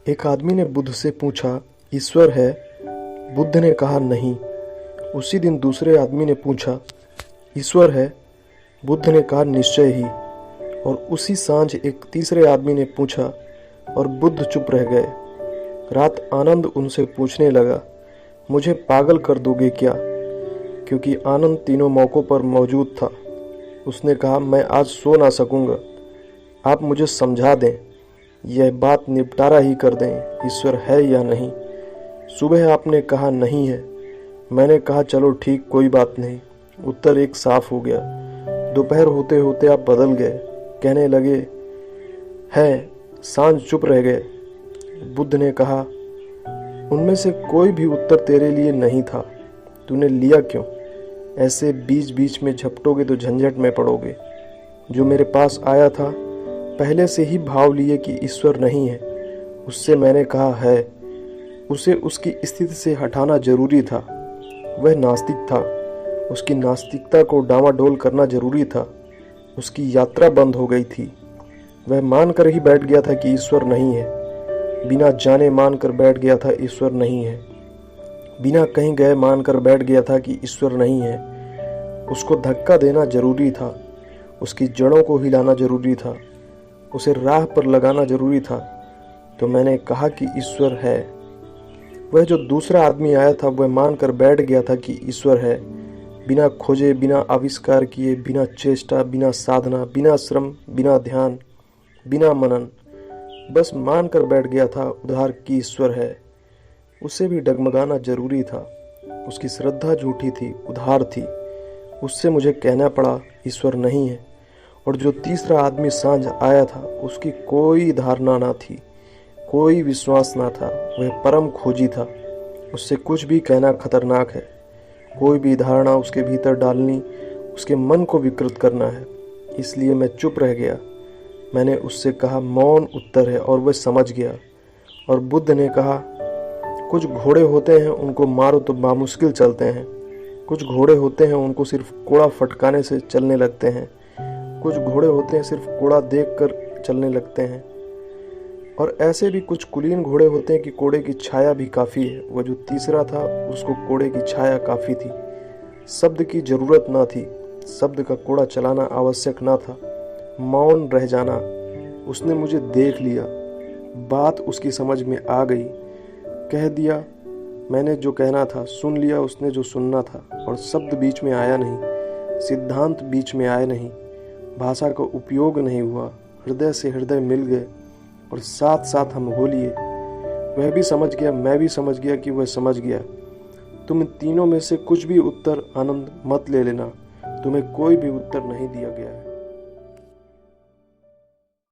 एक आदमी ने बुद्ध से पूछा, ईश्वर है? बुद्ध ने कहा, नहीं। उसी दिन दूसरे आदमी ने पूछा, ईश्वर है? बुद्ध ने कहा, निश्चय ही। और उसी सांझ एक तीसरे आदमी ने पूछा और बुद्ध चुप रह गए। रात आनंद उनसे पूछने लगा, मुझे पागल कर दोगे क्या? क्योंकि आनंद तीनों मौकों पर मौजूद था। उसने कहा, मैं आज सो ना सकूंगा। आप मुझे समझा दें, यह बात निपटारा ही कर दें, ईश्वर है या नहीं। सुबह आपने कहा नहीं है। मैंने कहा चलो ठीक, कोई बात नहीं। उत्तर एक साफ हो गया। दोपहर होते होते आप बदल गए, कहने लगे है। सांझ चुप रह गए। बुद्ध ने कहा, उनमें से कोई भी उत्तर तेरे लिए नहीं था। तूने लिया क्यों? ऐसे बीच बीच में झपटोगे तो झंझट में पड़ोगे। जो मेरे पास आया था पहले से ही भाव लिए कि ईश्वर नहीं है, उससे मैंने कहा है। उसे उसकी स्थिति से हटाना जरूरी था। वह नास्तिक था। उसकी नास्तिकता को डामाडोल करना जरूरी था। उसकी यात्रा बंद हो गई थी। वह मानकर ही बैठ गया था कि ईश्वर नहीं है। बिना जाने मानकर बैठ गया था ईश्वर नहीं है। बिना कहीं गए मानकर बैठ गया था कि ईश्वर नहीं है। उसको धक्का देना जरूरी था। उसकी जड़ों को हिलाना जरूरी था। उसे राह पर लगाना जरूरी था। तो मैंने कहा कि ईश्वर है। वह जो दूसरा आदमी आया था वह मानकर बैठ गया था कि ईश्वर है। बिना खोजे, बिना आविष्कार किए, बिना चेष्टा, बिना साधना, बिना श्रम, बिना ध्यान, बिना मनन, बस मानकर बैठ गया था उधार की ईश्वर है। उसे भी डगमगाना जरूरी था। उसकी श्रद्धा झूठी थी, उधार थी। उससे मुझे कहना पड़ा ईश्वर नहीं है। और जो तीसरा आदमी सांझ आया था उसकी कोई धारणा ना थी, कोई विश्वास ना था। वह परम खोजी था। उससे कुछ भी कहना खतरनाक है। कोई भी धारणा उसके भीतर डालनी उसके मन को विकृत करना है। इसलिए मैं चुप रह गया। मैंने उससे कहा, मौन उत्तर है, और वह समझ गया। और बुद्ध ने कहा, कुछ घोड़े होते हैं उनको मारो तो बामुश्किल चलते हैं। कुछ घोड़े होते हैं उनको सिर्फ कोड़ा फटकाने से चलने लगते हैं। कुछ घोड़े होते हैं सिर्फ कोड़ा देखकर चलने लगते हैं। और ऐसे भी कुछ कुलीन घोड़े होते हैं कि कोड़े की छाया भी काफ़ी है। वह जो तीसरा था उसको कोड़े की छाया काफ़ी थी। शब्द की जरूरत ना थी। शब्द का कोड़ा चलाना आवश्यक ना था। मौन रह जाना। उसने मुझे देख लिया। बात उसकी समझ में आ गई। कह दिया मैंने जो कहना था, सुन लिया उसने जो सुनना था। और शब्द बीच में आया नहीं, सिद्धांत बीच में आए नहीं, भाषा का उपयोग नहीं हुआ। हृदय से हृदय मिल गए और साथ साथ हम हो लिए। वह भी समझ गया, मैं भी समझ गया कि वह समझ गया। तुम तीनों में से कुछ भी उत्तर आनंद मत ले लेना। तुम्हें कोई भी उत्तर नहीं दिया गया है।